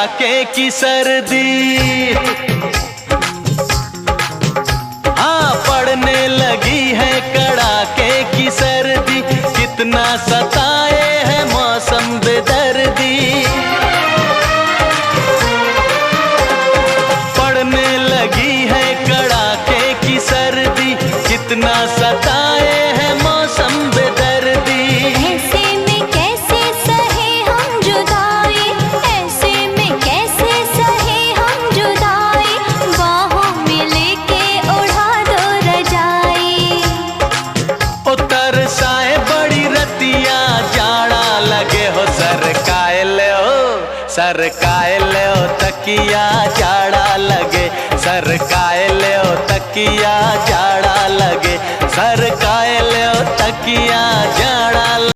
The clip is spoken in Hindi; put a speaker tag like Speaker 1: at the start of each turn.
Speaker 1: कड़ाके की सर्दी, हाँ पड़ने लगी है कड़ाके की सर्दी। कितना सताए है मौसम बेदर्दी, पड़ने लगी है कड़ाके की सर्दी। कितना सताए है मौसम बेदर्दी।
Speaker 2: ऐसे में कैसे सहे हम जुदाई, ऐसे में कैसे सहे हम जुदाई। बाहों में लेके उड़ा दो रजाई।
Speaker 1: ओ तरसाए बड़ी रतिया जाड़ा लगे हो, सरकाए ले हो, सरकाए ले हो तकिया जाड़ा लगे। सरकाए ले हो तकिया जाड़ा लगे, सरकाए ले हो तकिया